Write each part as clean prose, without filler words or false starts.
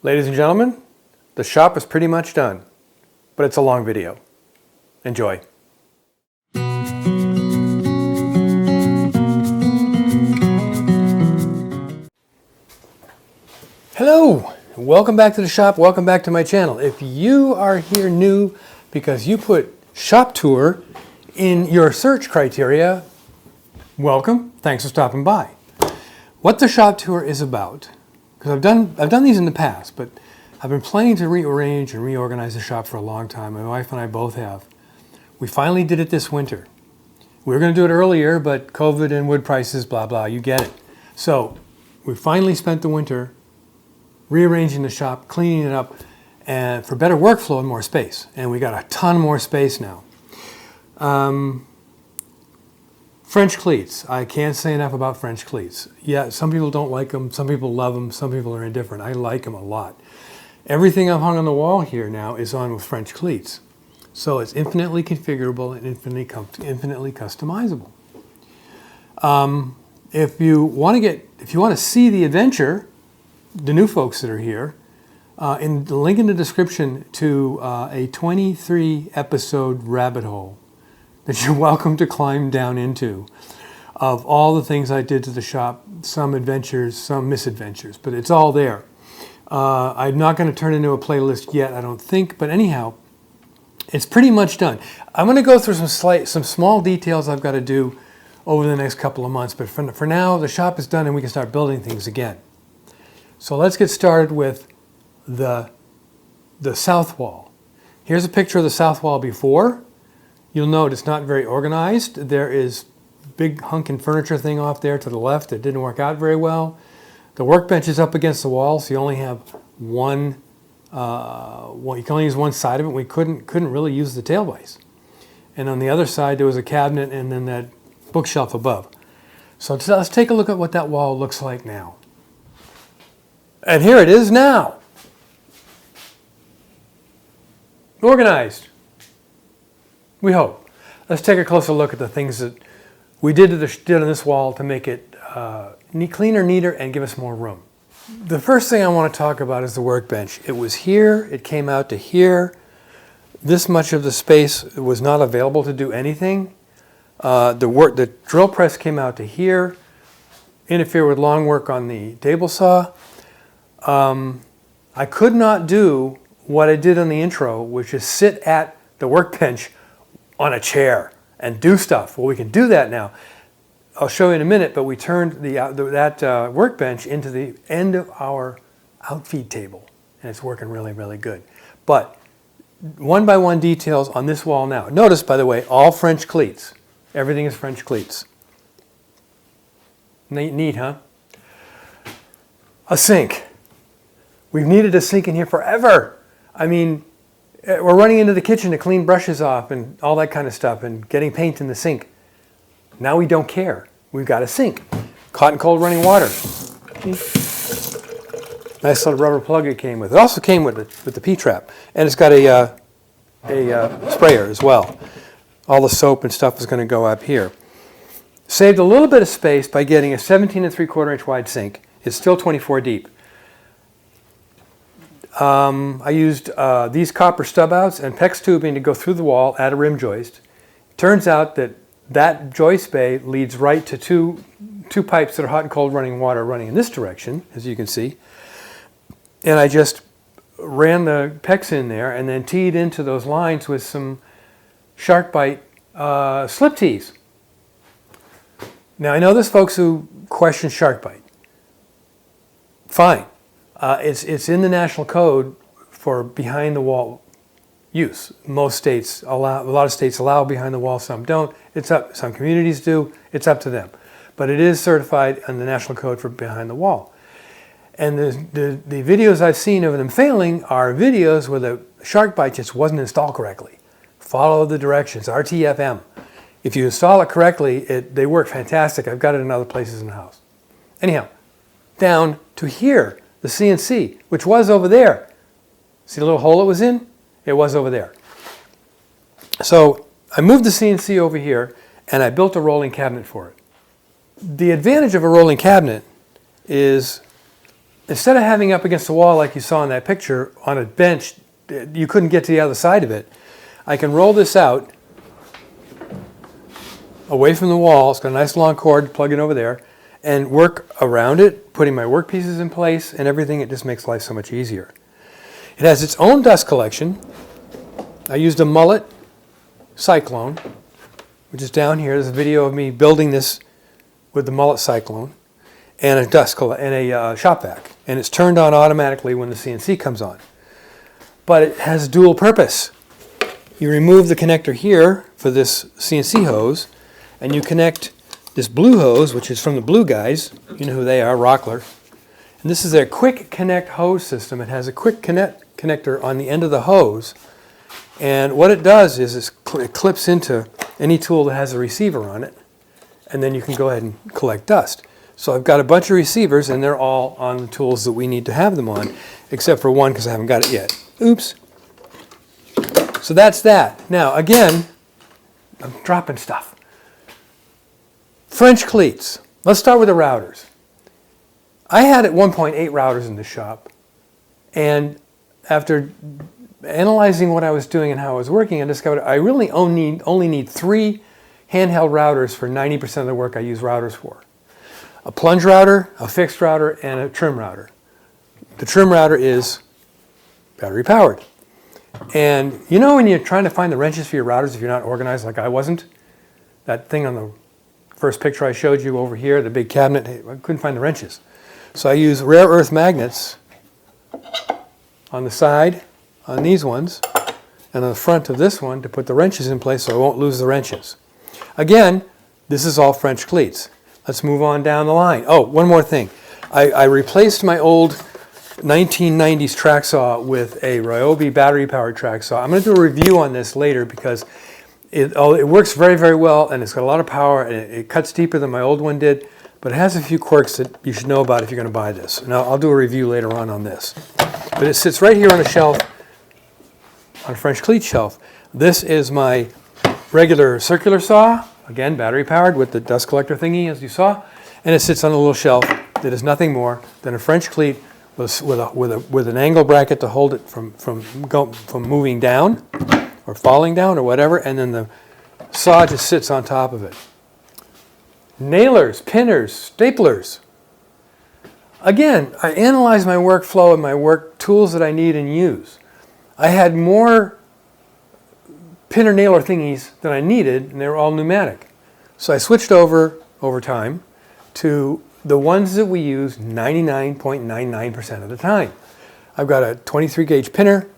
Ladies and gentlemen, the shop is pretty much done, but it's a long video. Enjoy. Hello, welcome back to the shop, welcome back to my channel. If you are here new because you put shop tour in your search criteria, welcome, thanks for stopping by. What the shop tour is about, because I've done these in the past, but I've been planning to rearrange and reorganize the shop for a long time. My wife and I both have. We finally did it this winter. We were going to do it earlier, but COVID and wood prices, blah, blah, you get it. So we finally spent the winter rearranging the shop, cleaning it up, and for better workflow and more space. And we got a ton more space now. French cleats. I can't say enough about French cleats. Yeah, some people don't like them, some people love them, some people are indifferent. I like them a lot. Everything I've hung on the wall here now is on with French cleats. So it's infinitely configurable and infinitely customizable. If you want to see the adventure, the new folks that are here, in the link in the description to a 23 episode rabbit hole that you're welcome to climb down into, of all the things I did to the shop, some adventures, some misadventures, but it's all there. I'm not going to turn into a playlist yet, I don't think, but anyhow, it's pretty much done. I'm going to go through some small details I've got to do over the next couple of months, but for now, the shop is done and we can start building things again. So let's get started with the south wall. Here's a picture of the south wall before. You'll note it's not very organized. There is a big hunkin' furniture thing off there to the left that didn't work out very well. The workbench is up against the wall, so you only have one. You can only use one side of it. We couldn't really use the tail vise. And on the other side there was a cabinet and then that bookshelf above. So let's take a look at what that wall looks like now. And here it is now. Organized. We hope. Let's take a closer look at the things that we did on this wall to make it cleaner, neater, and give us more room. The first thing I want to talk about is the workbench. It was here, it came out to here. This much of the space was not available to do anything. The drill press came out to here, interfere with long work on the table saw. I could not do what I did on the intro, which is sit at the workbench on a chair and do stuff. Well, we can do that now. I'll show you in a minute, but we turned that workbench into the end of our outfeed table, and it's working really, really good. But one by one details on this wall now. Notice, by the way, all French cleats. Everything is French cleats. Neat, huh? A sink. We've needed a sink in here forever. I mean, we're running into the kitchen to clean brushes off and all that kind of stuff and getting paint in the sink. Now we don't care. We've got a sink. Hot and cold running water. Nice little rubber plug it came with. It also came with the P-trap. And it's got a sprayer as well. All the soap and stuff is going to go up here. Saved a little bit of space by getting a 17 3/4 inch wide sink. It's still 24 deep. I used these copper stub outs and PEX tubing to go through the wall at a rim joist. Turns out that joist bay leads right to two pipes that are hot and cold running water running in this direction, as you can see. And I just ran the PEX in there and then teed into those lines with some shark bite slip tees. Now I know there's folks who question shark bite. Fine. It's in the national code for behind the wall use. Most states allow, a lot of states allow behind the wall, some don't. It's up, some communities do, it's up to them. But it is certified in the national code for behind the wall. And the videos I've seen of them failing are videos where the shark bite just wasn't installed correctly. Follow the directions, RTFM. If you install it correctly, they work fantastic. I've got it in other places in the house. Anyhow, down to here. The CNC, which was over there. See the little hole it was in? It was over there. So I moved the CNC over here and I built a rolling cabinet for it. The advantage of a rolling cabinet is instead of having up against the wall like you saw in that picture on a bench, you couldn't get to the other side of it. I can roll this out away from the wall. It's got a nice long cord, plug it over there, and work around it, putting my work pieces in place and everything. It just makes life so much easier. It has its own dust collection. I used a mullet cyclone, which is down here. There's a video of me building this with the mullet cyclone and a shop vac, and it's turned on automatically when the CNC comes on. But it has dual purpose. You remove the connector here for this CNC hose, and you connect this blue hose, which is from the Blue guys. You know who they are, Rockler. And this is their quick connect hose system. It has a quick connector on the end of the hose, and what it does is it clips into any tool that has a receiver on it, and then you can go ahead and collect dust. So I've got a bunch of receivers, and they're all on the tools that we need to have them on, except for one because I haven't got it yet. Oops. So that's that. Now again, I'm dropping stuff. French cleats. Let's start with the routers. I had at one point 8 routers in the shop, and after analyzing what I was doing and how I was working, I discovered I really only need 3 handheld routers for 90% of the work I use routers for. A plunge router, a fixed router, and a trim router. The trim router is battery powered. And you know when you're trying to find the wrenches for your routers if you're not organized like I wasn't? That thing on the first picture I showed you over here, the big cabinet, I couldn't find the wrenches. So I use rare earth magnets on the side, on these ones, and on the front of this one to put the wrenches in place so I won't lose the wrenches. Again, this is all French cleats. Let's move on down the line. Oh, one more thing. I replaced my old 1990s track saw with a Ryobi battery-powered track saw. I'm going to do a review on this later because it works very, very well, and it's got a lot of power, and it cuts deeper than my old one did, but it has a few quirks that you should know about if you're going to buy this. And I'll do a review later on this. But it sits right here on a shelf, on a French cleat shelf. This is my regular circular saw, again battery-powered with the dust collector thingy, as you saw, and it sits on a little shelf that is nothing more than a French cleat with an angle bracket to hold it from moving down or falling down or whatever, and then the saw just sits on top of it. Nailers, pinners, staplers. Again, I analyze my workflow and my work tools that I need and use. I had more pinner nailer thingies than I needed, and they were all pneumatic. So I switched over time to the ones that we use 99.99% of the time. I've got a 23 gauge pinner,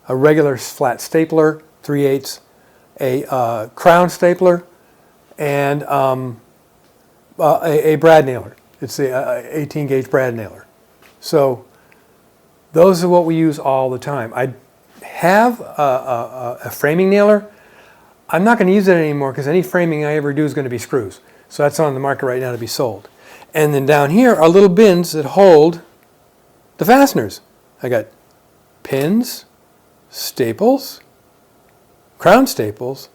a regular flat stapler, 3/8, a crown stapler, and a brad nailer. It's a 18 gauge brad nailer. So those are what we use all the time. I have a framing nailer. I'm not going to use it anymore because any framing I ever do is going to be screws. So that's on the market right now to be sold. And then down here are little bins that hold the fasteners. I got pins, staples, crown staples,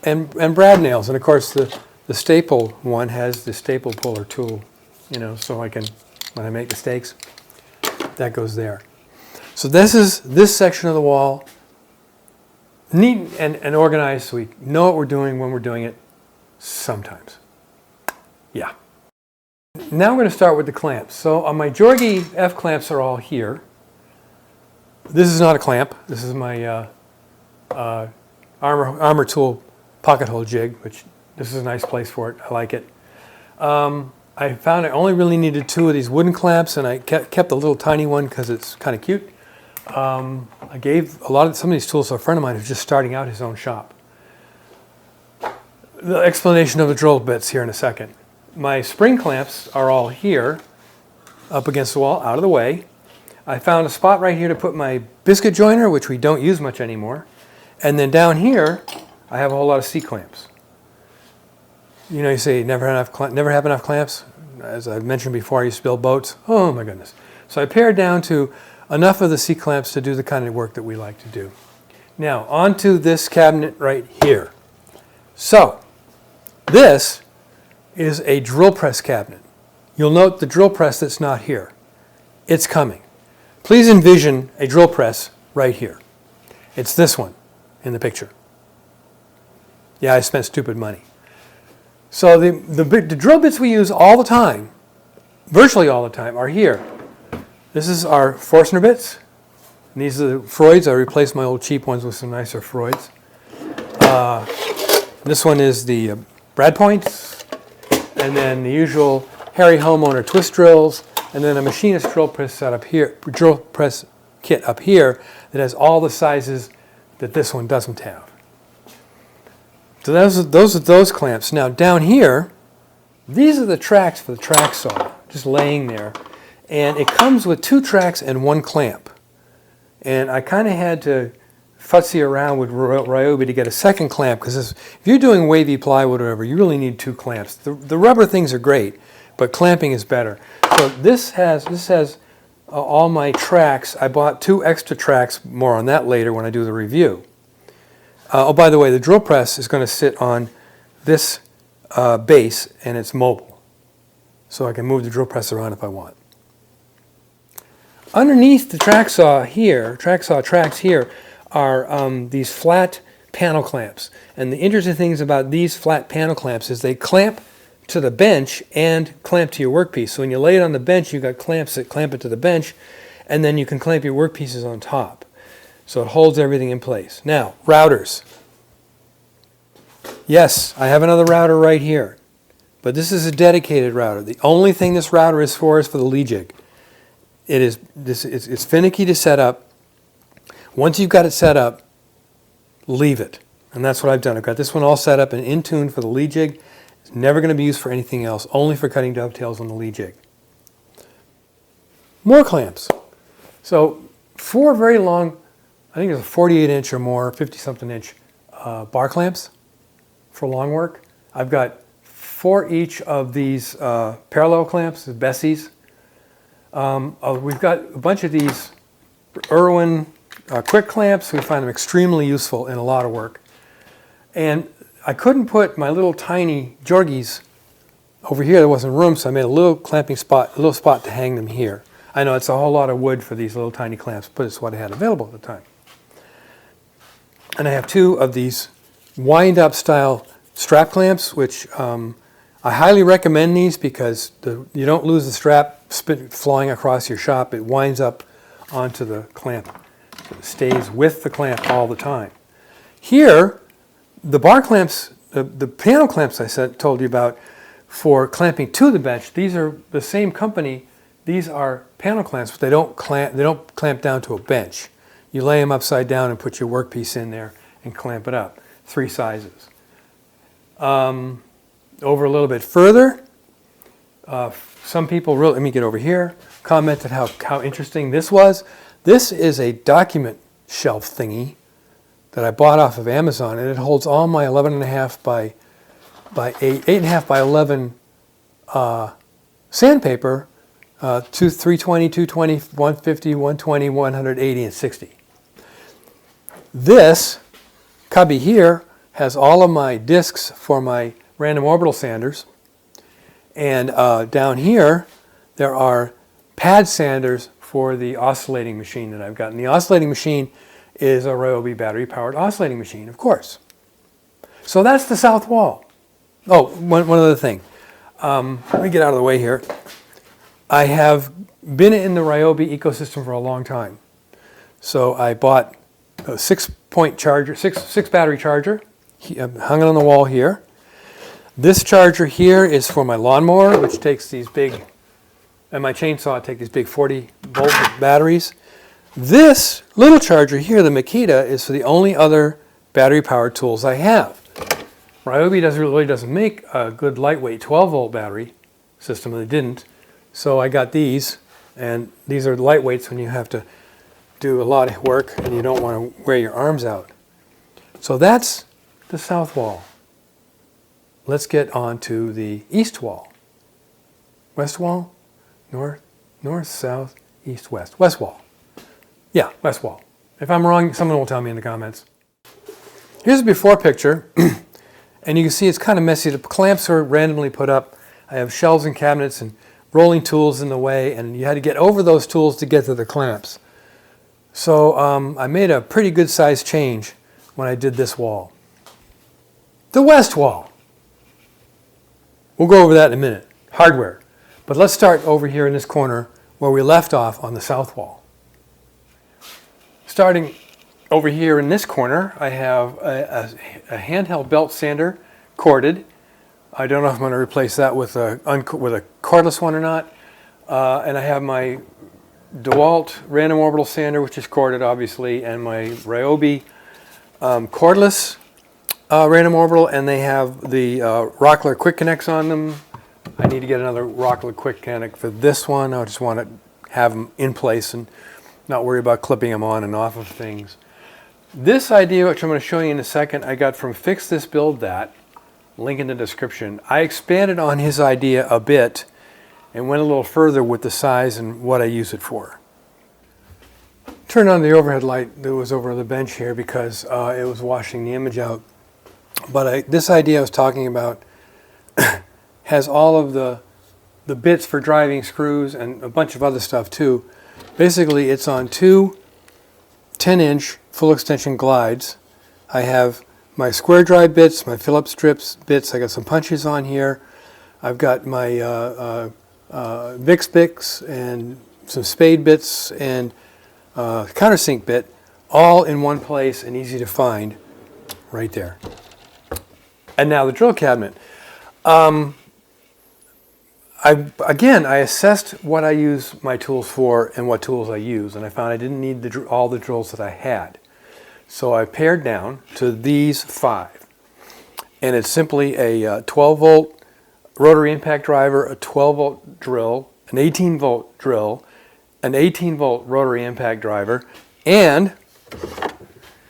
and brad nails. And of course the staple one has the staple puller tool, you know, so I can, when I make mistakes, that goes there. So this is this section of the wall, neat and organized so we know what we're doing when we're doing it sometimes. Yeah. Now I'm going to start with the clamps. So on my Jorgi F clamps are all here. This is not a clamp. This is my armor tool pocket hole jig, which this is a nice place for it. I like it. I found I only really needed 2 of these wooden clamps, and I kept the little tiny one because it's kind of cute. I gave some of these tools to a friend of mine who's just starting out his own shop. The explanation of the drill bits here in a second. My spring clamps are all here, up against the wall, out of the way. I found a spot right here to put my biscuit joiner, which we don't use much anymore. And then down here, I have a whole lot of C-clamps. You know, you say never have enough clamps. As I've mentioned before, I used to build boats. Oh my goodness. So I pared down to enough of the C-clamps to do the kind of work that we like to do. Now, onto this cabinet right here. So, this is a drill press cabinet. You'll note the drill press that's not here. It's coming. Please envision a drill press right here. It's this one in the picture. Yeah, I spent stupid money. So the drill bits we use all the time, virtually all the time, are here. This is our Forstner bits. And these are the Freuds. I replaced my old cheap ones with some nicer Freuds. This one is the brad points, and then the usual Harry Homeowner twist drills, and then a machinist drill press set up here, drill press kit up here that has all the sizes that this one doesn't have. So those are those clamps. Now down here, these are the tracks for the track saw, just laying there, and it comes with 2 tracks and 1 clamp. And I kind of had to futzy around with Ryobi to get a second clamp, because if you're doing wavy plywood or whatever, you really need 2 clamps. The rubber things are great, but clamping is better. So this has all my tracks. I bought 2 extra tracks, more on that later when I do the review. Oh, by the way, the drill press is going to sit on this base, and it's mobile. So I can move the drill press around if I want. Underneath the track saw tracks here, are these flat panel clamps. And the interesting things about these flat panel clamps is they clamp to the bench and clamp to your workpiece. So when you lay it on the bench, you've got clamps that clamp it to the bench, and then you can clamp your workpieces on top. So it holds everything in place. Now, routers. Yes, I have another router right here, but this is a dedicated router. The only thing this router is for the lead jig. It's finicky to set up. Once you've got it set up, leave it. And that's what I've done. I've got this one all set up and in tune for the lead jig. It's never going to be used for anything else, only for cutting dovetails on the lead jig. More clamps. So 4 very long, I think it's a 48-inch or more, 50-something inch bar clamps for long work. I've got 4 each of these parallel clamps, the Bessies. We've got a bunch of these Irwin quick clamps. We find them extremely useful in a lot of work. And I couldn't put my little tiny Jorgies over here. There wasn't room, so I made a little clamping spot, a little spot to hang them here. I know it's a whole lot of wood for these little tiny clamps, but it's what I had available at the time. And I have 2 of these wind-up style strap clamps, which I highly recommend these because you don't lose the strap flying across your shop. It winds up onto the clamp. So it stays with the clamp all the time. Here, the bar clamps, the panel clamps I told you about for clamping to the bench, these are the same company. These are panel clamps, but they don't clamp down to a bench. You lay them upside down and put your workpiece in there and clamp it up. 3 sizes. Over a little bit further, some people really, let me get over here, commented how interesting this was. This is a document shelf thingy that I bought off of Amazon, and it holds all my 11.5 by 8.5 by 11 sandpaper, 320, 220, 150, 120, 180, and 60. This cubby here has all of my discs for my random orbital sanders, and down here there are pad sanders for the oscillating machine that I've got. And the oscillating machine is a Ryobi battery-powered oscillating machine, of course. So that's the south wall. Oh, one other thing. Let me get out of the way here. I have been in the Ryobi ecosystem for a long time. So I bought a 6-point charger, six battery charger, hung it on the wall here. This charger here is for my lawnmower, which takes these big, and my chainsaw take these big 40-volt batteries. This little charger here, the Makita, is for the only other battery-powered tools I have. Ryobi really doesn't make a good lightweight 12-volt battery system. They didn't. So I got these, and these are lightweights when you have to do a lot of work and you don't want to wear your arms out. So that's the south wall. Let's get on to the east wall. West wall? North, south, east, west. West wall. Yeah, west wall. If I'm wrong, someone will tell me in the comments. Here's a before picture. And you can see it's kind of messy. The clamps are randomly put up. I have shelves and cabinets and rolling tools in the way, and you had to get over those tools to get to the clamps. So I made a pretty good size change when I did this wall. The west wall. We'll go over that in a minute. Hardware. But let's start over here in this corner where we left off on the south wall. Starting over here in this corner, I have a handheld belt sander, corded. I don't know if I'm going to replace that with a cordless one or not. And I have my DeWalt random orbital sander, which is corded obviously, and my Ryobi cordless random orbital, and they have the Rockler quick connects on them. I need to get another Rockler quick connect for this one. I just want to have them in place and not worry about clipping them on and off of things. This idea, which I'm going to show you in a second, I got from Fix This Build That, link in the description. I expanded on his idea a bit and went a little further with the size and what I use it for. Turned on the overhead light that was over the bench here because it was washing the image out. But this idea I was talking about has all of the bits for driving screws and a bunch of other stuff too. Basically, it's on two 10-inch full extension glides. I have my square drive bits, my Phillips strips bits. I got some punches on here. I've got my Vicks bits and some spade bits and countersink bit, all in one place and easy to find right there. And now the drill cabinet. I assessed what I use my tools for and what tools I use, and I found I didn't need all the drills that I had. So I pared down to these 5. And it's simply a 12-volt rotary impact driver, a 12-volt drill, an 18-volt drill, an 18-volt rotary impact driver, and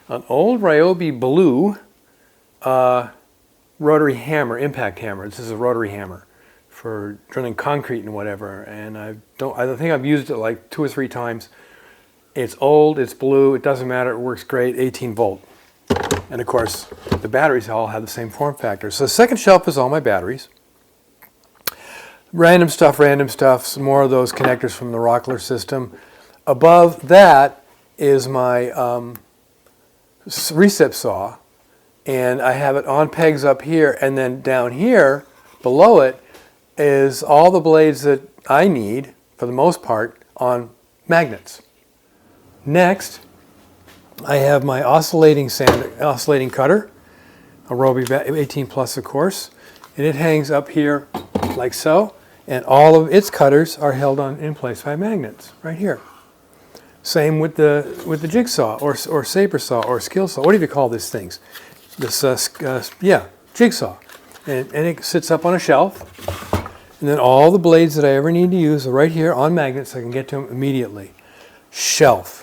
an old Ryobi blue rotary hammer, impact hammer. This is a rotary hammer for drilling concrete and whatever, and I think I've used it like 2 or 3 times. It's old, it's blue, it doesn't matter, it works great, 18 volt. And of course, the batteries all have the same form factor. So the second shelf is all my batteries. Random stuff, some more of those connectors from the Rockler system. Above that is my recip saw, and I have it on pegs up here, and then down here, below it, is all the blades that I need, for the most part, on magnets. Next, I have my oscillating cutter, a Ryobi 18 Plus, of course, and it hangs up here like so, and all of its cutters are held in place by magnets right here. Same with the jigsaw or saber saw or skill saw. What do you call these things? This jigsaw, and it sits up on a shelf. And then all the blades that I ever need to use are right here on magnets, so I can get to them immediately. Shelf.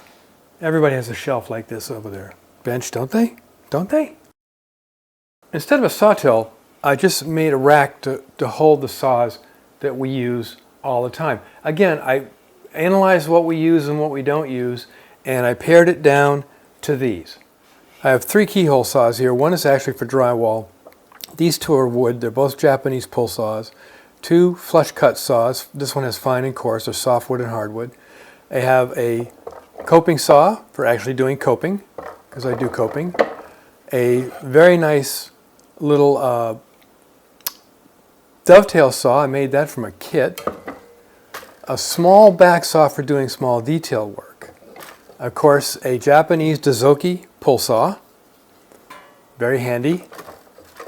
Everybody has a shelf like this over their bench, don't they? Don't they? Instead of a sawtill, I just made a rack to hold the saws that we use all the time. Again, I analyzed what we use and what we don't use, and I pared it down to these. I have 3 keyhole saws here. One is actually for drywall. These 2 are wood. They're both Japanese pull saws. 2 flush cut saws. This one has fine and coarse, or softwood and hardwood. I have a coping saw for actually doing coping, because I do coping. A very nice little dovetail saw. I made that from a kit. A small back saw for doing small detail work. Of course, a Japanese Dozoki pull saw. Very handy.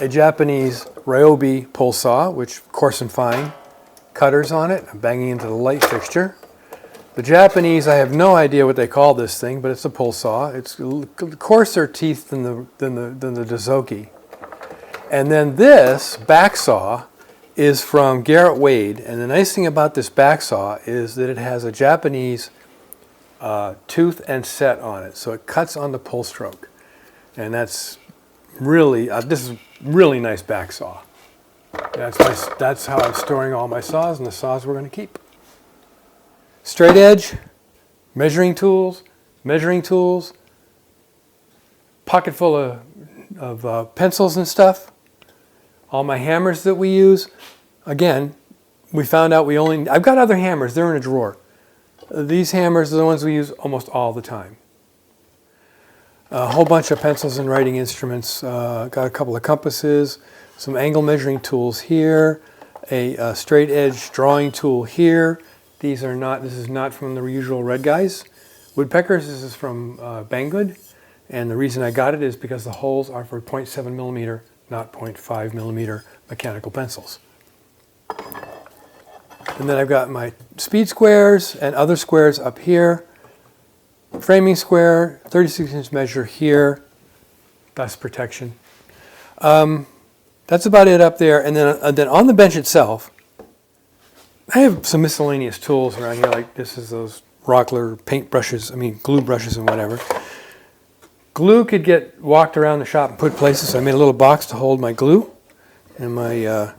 A Japanese Ryobi pull saw, which coarse and fine, cutters on it. I'm banging into the light fixture. The Japanese, I have no idea what they call this thing, but it's a pull saw. It's coarser teeth than the Dozoki. And then this back saw is from Garrett Wade, and the nice thing about this back saw is that it has a Japanese tooth and set on it, so it cuts on the pull stroke, and that's really this is really nice back saw. That's how I'm storing all my saws, and the saws we're going to keep. Straight edge, measuring tools, pocket full of pencils and stuff. All my hammers that we use, again, we found out I've got other hammers, they're in a drawer. These hammers are the ones we use almost all the time. A whole bunch of pencils and writing instruments, got a couple of compasses, some angle measuring tools here, a straight edge drawing tool here. This is not from the usual red guys. Woodpeckers, this is from Banggood, and the reason I got it is because the holes are for 0.7 millimeter, not 0.5 millimeter mechanical pencils. And then I've got my speed squares and other squares up here. Framing square, 36-inch measure here, dust protection. That's about it up there. And then on the bench itself, I have some miscellaneous tools around here, like this is those Rockler paint brushes, glue brushes and whatever. Glue could get walked around the shop and put places, so I made a little box to hold my glue and my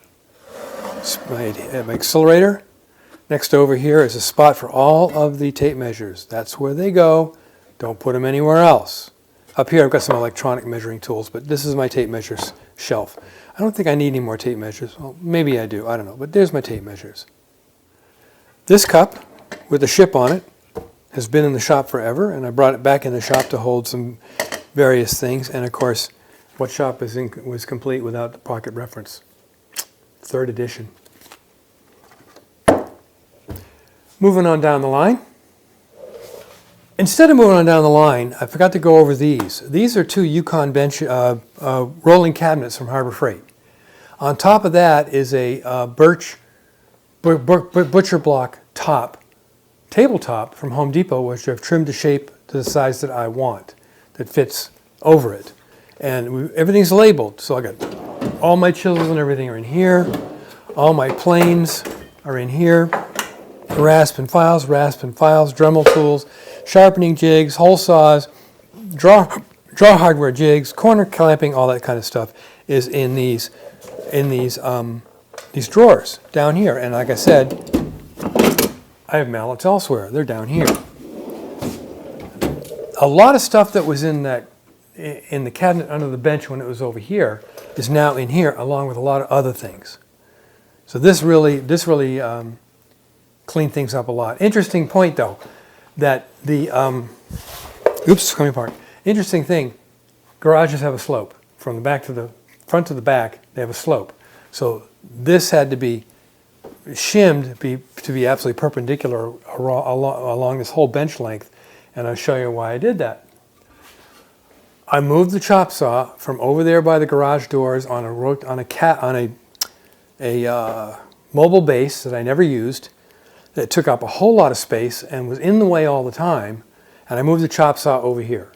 accelerator. Next over here is a spot for all of the tape measures. That's where they go. Don't put them anywhere else. Up here I've got some electronic measuring tools, but this is my tape measures shelf. I don't think I need any more tape measures. Well, maybe I do, I don't know, but there's my tape measures. This cup with the ship on it has been in the shop forever, and I brought it back in the shop to hold some various things. And of course, what shop was complete without the pocket reference? 3rd edition. Moving on down the line. Instead of moving on down the line, I forgot to go over these. These are 2 Yukon bench rolling cabinets from Harbor Freight. On top of that is a birch butcher block tabletop from Home Depot, which I've trimmed to shape to the size that I want, that fits over it. And everything's labeled, so I got all my chisels and everything are in here. All my planes are in here. Rasp and files, Dremel tools, sharpening jigs, hole saws, draw hardware jigs, corner clamping, all that kind of stuff is in these drawers down here. And like I said, I have mallets elsewhere. They're down here. A lot of stuff that was in the cabinet under the bench when it was over here is now in here, along with a lot of other things. So this really cleaned things up a lot. Interesting point though, that the coming apart. Interesting thing, garages have a slope from the back to the front to the back. They have a slope. So this had to be shimmed to be absolutely perpendicular along this whole bench length, and I'll show you why I did that. I moved the chop saw from over there by the garage doors on a mobile base that I never used, that took up a whole lot of space and was in the way all the time, and I moved the chop saw over here,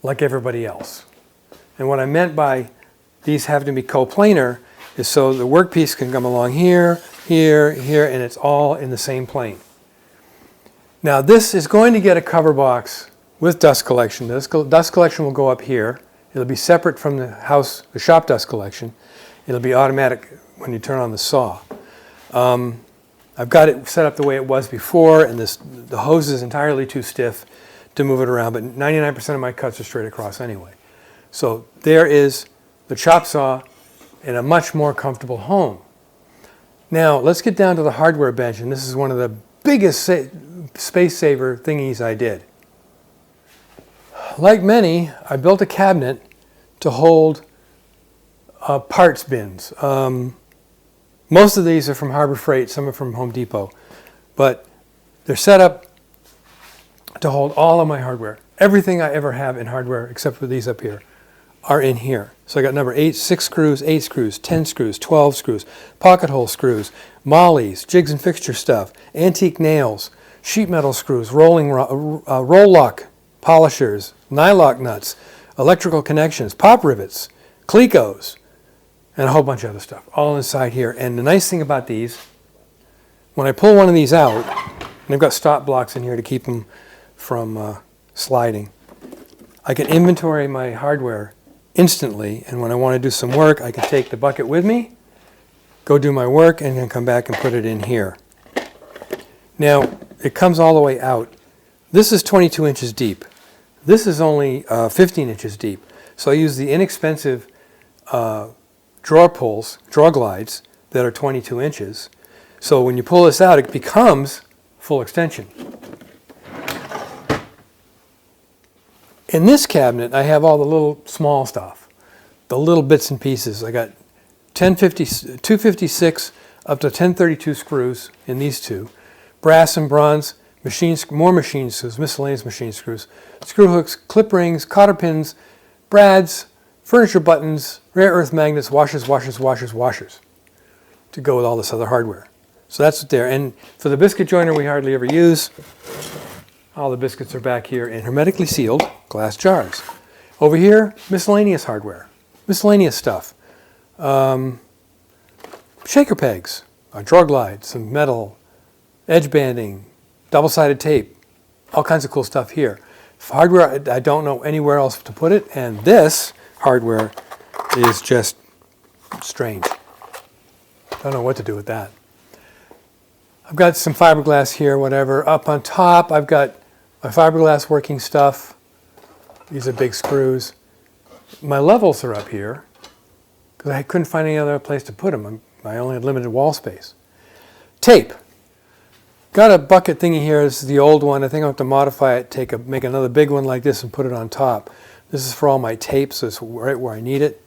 like everybody else. And what I meant by these having to be coplanar is so the workpiece can come along here, here, here, and it's all in the same plane. Now this is going to get a cover box with dust collection. This dust collection will go up here. It'll be separate from the shop dust collection. It'll be automatic when you turn on the saw. I've got it set up the way it was before, and the hose is entirely too stiff to move it around, but 99% of my cuts are straight across anyway. So there is the chop saw in a much more comfortable home. Now let's get down to the hardware bench, and this is one of the biggest space saver thingies I did. Like many, I built a cabinet to hold parts bins. Most of these are from Harbor Freight, some are from Home Depot, but they're set up to hold all of my hardware. Everything I ever have in hardware, except for these up here, are in here. So I got number 8, 6 screws, 8 screws, 10 screws, 12 screws, pocket hole screws, mollies, jigs and fixture stuff, antique nails, sheet metal screws, roll lock polishers, nylock nuts, electrical connections, pop rivets, Clecos, and a whole bunch of other stuff, all inside here. And the nice thing about these, when I pull one of these out, and I've got stop blocks in here to keep them from sliding, I can inventory my hardware instantly, and when I want to do some work, I can take the bucket with me, go do my work, and then come back and put it in here. Now, it comes all the way out. This is 22 inches deep. This is only 15 inches deep. So I use the inexpensive draw glides that are 22 inches. So when you pull this out, it becomes full extension. In this cabinet, I have all the little small stuff, the little bits and pieces. I got 256 up to 1032 screws in these two, brass and bronze, more machine screws, miscellaneous machine screws, screw hooks, clip rings, cotter pins, brads, furniture buttons, rare earth magnets, washers to go with all this other hardware. So that's what there. And for the biscuit joiner, we hardly ever use. All the biscuits are back here in hermetically sealed glass jars. Over here, miscellaneous hardware, miscellaneous stuff. Shaker pegs, a drawer glide, some metal, edge banding, double-sided tape, all kinds of cool stuff here. Hardware, I don't know anywhere else to put it, and this hardware is just strange. Don't know what to do with that. I've got some fiberglass here, whatever. Up on top, I've got my fiberglass working stuff. These are big screws. My levels are up here because I couldn't find any other place to put them. I only had limited wall space. Tape. Got a bucket thingy here. This is the old one. I think I'll have to modify it, make another big one like this and put it on top. This is for all my tape, so it's right where I need it.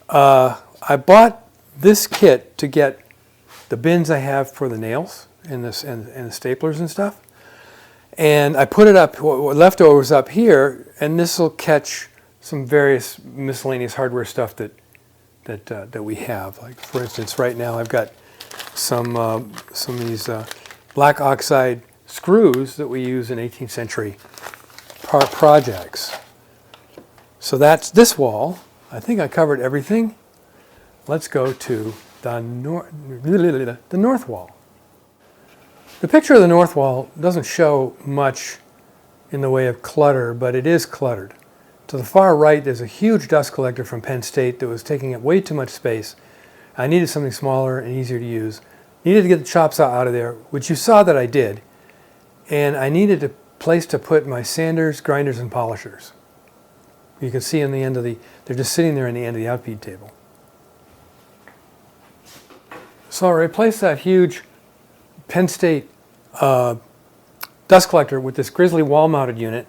I bought this kit to get the bins I have for the nails and the staplers and stuff. And I put it up, leftovers up here, and this will catch some various miscellaneous hardware stuff that we have. Like for instance, right now I've got some of these black oxide screws that we use in 18th century projects. So that's this wall. I think I covered everything. Let's go to the north wall. The picture of the north wall doesn't show much in the way of clutter, but it is cluttered. To the far right, there's a huge dust collector from Penn State that was taking up way too much space. I needed something smaller and easier to use. Needed to get the chop saw out of there, which you saw that I did. And I needed a place to put my sanders, grinders, and polishers. You can see in the end of they're just sitting there in the end of the outfeed table. So I replaced that huge Penn State dust collector with this Grizzly wall-mounted unit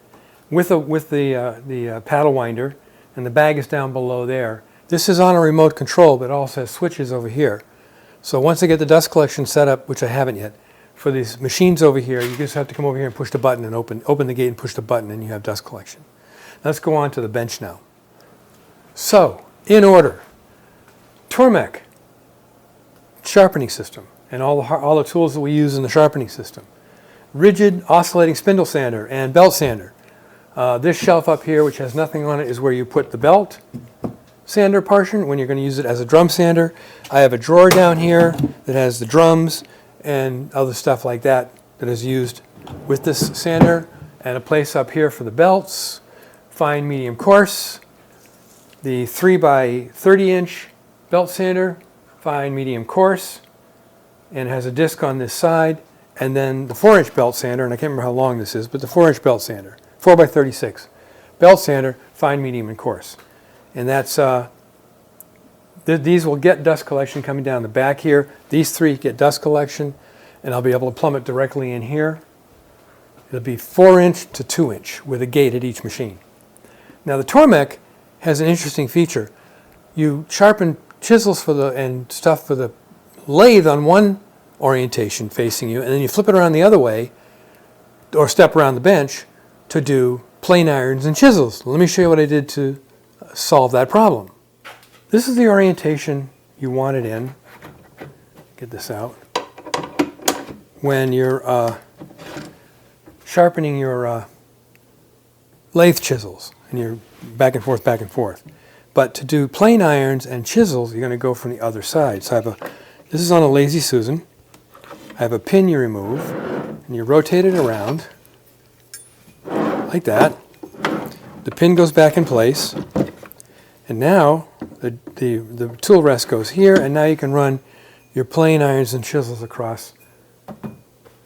with the paddle winder, and the bag is down below there. This is on a remote control, but it also has switches over here. So once I get the dust collection set up, which I haven't yet, for these machines over here, you just have to come over here and push the button and open the gate and push the button, and you have dust collection. Let's go on to the bench now. So, in order, Tormek sharpening system and all the tools that we use in the sharpening system. Rigid oscillating spindle sander and belt sander. This shelf up here, which has nothing on it, is where you put the belt sander portion when you're going to use it as a drum sander. I have a drawer down here that has the drums and other stuff like that that is used with this sander, and a place up here for the belts, fine, medium, coarse. The 3x30-inch belt sander, fine, medium, coarse, and it has a disc on this side, and then the 4-inch belt sander, and I can't remember how long this is, but the 4-inch belt sander, 4x36 belt sander, fine, medium, and coarse. And that's these will get dust collection coming down the back here. These three get dust collection, and I'll be able to plumb it directly in here. It'll be 4-inch to 2-inch with a gate at each machine. Now the Tormek has an interesting feature. You sharpen chisels and stuff for the lathe on one orientation facing you, and then you flip it around the other way, or step around the bench to do plane irons and chisels. Let me show you what I did to solve that problem. This is the orientation you want it in. Get this out. When you're sharpening your lathe chisels, and you're back and forth, back and forth. But to do plane irons and chisels, you're going to go from the other side. So this is on a Lazy Susan. I have a pin you remove, and you rotate it around like that. The pin goes back in place, and now the tool rest goes here, and now you can run your plane irons and chisels across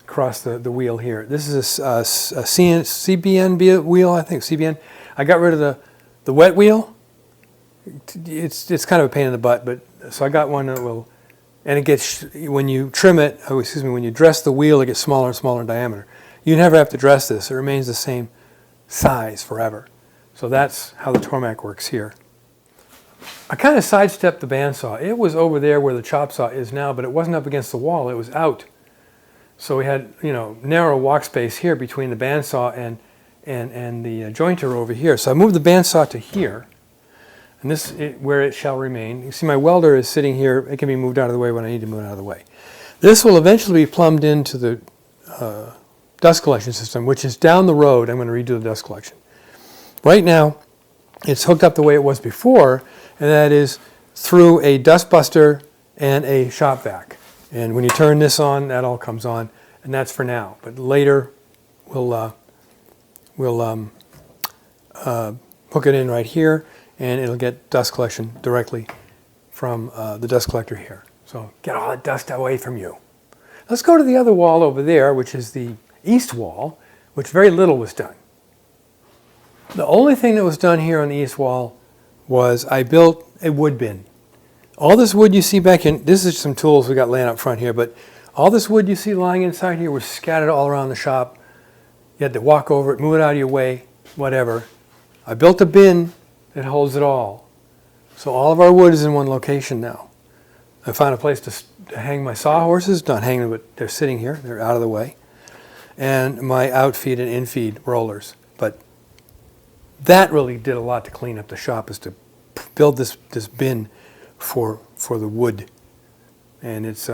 the wheel here. This is a CBN wheel, I think, CBN. I got rid of the wet wheel. It's kind of a pain in the butt, but so I got one that will and it gets, when you trim it, oh, excuse me, when you dress the wheel, it gets smaller and smaller in diameter. You never have to dress this. It remains the same size forever. So that's how the Tormac works here. I kind of sidestepped the bandsaw. It was over there where the chop saw is now, but it wasn't up against the wall. It was out. So we had, narrow walk space here between the bandsaw and the jointer over here. So I moved the bandsaw to here, and this is where it shall remain. You see my welder is sitting here. It can be moved out of the way when I need to move it out of the way. This will eventually be plumbed into the dust collection system, which is down the road. I'm going to redo the dust collection. Right now, it's hooked up the way it was before, and that is through a dust buster and a shop vac. And when you turn this on, that all comes on, and that's for now. But later, we'll hook it in right here, and it'll get dust collection directly from the dust collector here. So get all the dust away from you. Let's go to the other wall over there, which is the east wall, which very little was done. The only thing that was done here on the east wall was I built a wood bin. All this wood you see back in, this is some tools we got laying up front here, but all this wood you see lying inside here was scattered all around the shop. You had to walk over it, move it out of your way, whatever. I built a bin that holds it all. So all of our wood is in one location now. I found a place to hang my sawhorses, not hanging, but they're sitting here, they're out of the way. And my outfeed and infeed rollers. But that really did a lot to clean up the shop, is to build this bin for the wood. And it's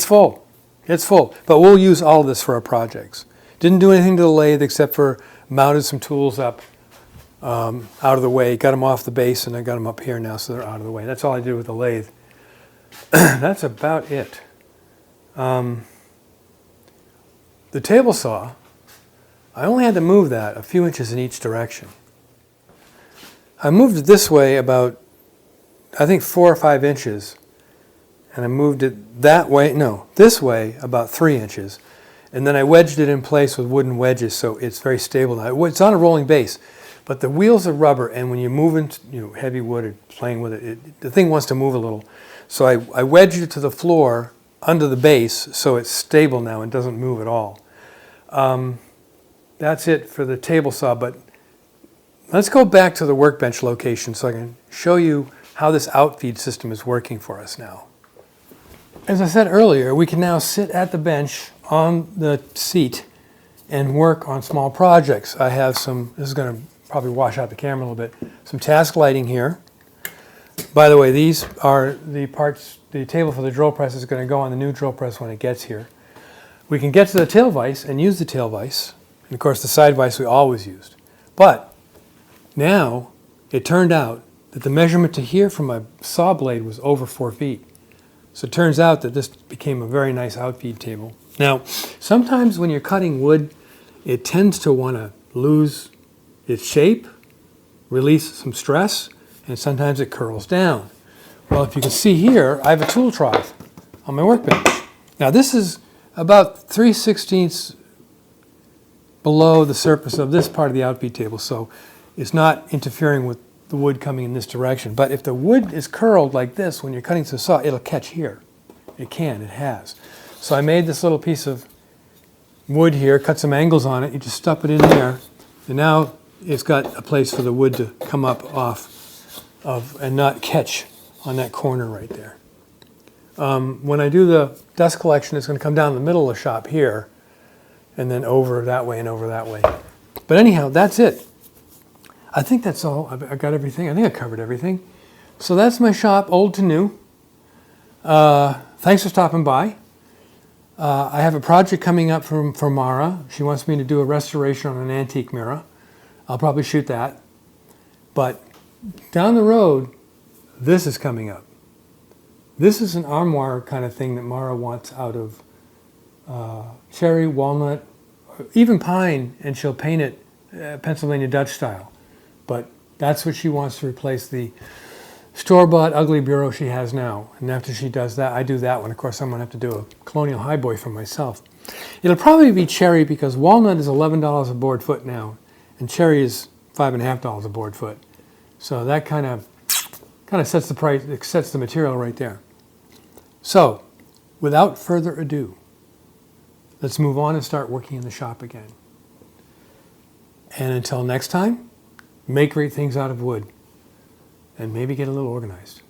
full. It's full. But we'll use all of this for our projects. Didn't do anything to the lathe except for mounted some tools up out of the way, got them off the base, and I got them up here now so they're out of the way. That's all I did with the lathe. That's about it. The table saw, I only had to move that a few inches in each direction. I moved it this way about, I think, 4 or 5 inches, and I moved it that way, no, this way about 3 inches, and then I wedged it in place with wooden wedges so it's very stable now. It's on a rolling base, but the wheels are rubber, and when you're moving heavy wood or playing with it, the thing wants to move a little. So I wedged it to the floor under the base so it's stable now and doesn't move at all. That's it for the table saw, but let's go back to the workbench location so I can show you how this outfeed system is working for us now. As I said earlier, we can now sit at the bench on the seat and work on small projects. I have some, this is going to probably wash out the camera a little bit, some task lighting here. By the way, these are the parts, the table for the drill press is going to go on the new drill press when it gets here. We can get to the tail vise and use the tail vise. And of course the side vise we always used. But now it turned out that the measurement to here from my saw blade was over 4 feet. So it turns out that this became a very nice outfeed table. Now, sometimes when you're cutting wood, it tends to want to lose its shape, release some stress, and sometimes it curls down. Well, if you can see here, I have a tool trough on my workbench. Now this is about 3/16 below the surface of this part of the outfeed table, so it's not interfering with the wood coming in this direction. But if the wood is curled like this when you're cutting to the saw, it'll catch here. It can, it has. So I made this little piece of wood here, cut some angles on it, you just stuff it in there, and now it's got a place for the wood to come up off of and not catch on that corner right there. When I do the dust collection, it's going to come down the middle of the shop here, and then over that way and over that way. But anyhow, that's it. I think that's all. I got everything. I think I covered everything. So that's my shop, old to new. Thanks for stopping by. I have a project coming up from Mara. She wants me to do a restoration on an antique mirror. I'll probably shoot that. But down the road, this is coming up. This is an armoire kind of thing that Mara wants out of cherry, walnut, even pine, and she'll paint it Pennsylvania Dutch style. But that's what she wants to replace the store-bought ugly bureau she has now. And after she does that, I do that one. Of course, I'm going to have to do a colonial highboy for myself. It'll probably be cherry because walnut is $11 a board foot now, and cherry is $5.50 a board foot. So that kind of sets the price, it sets the material right there. So, without further ado, let's move on and start working in the shop again. And until next time, make great things out of wood and maybe get a little organized.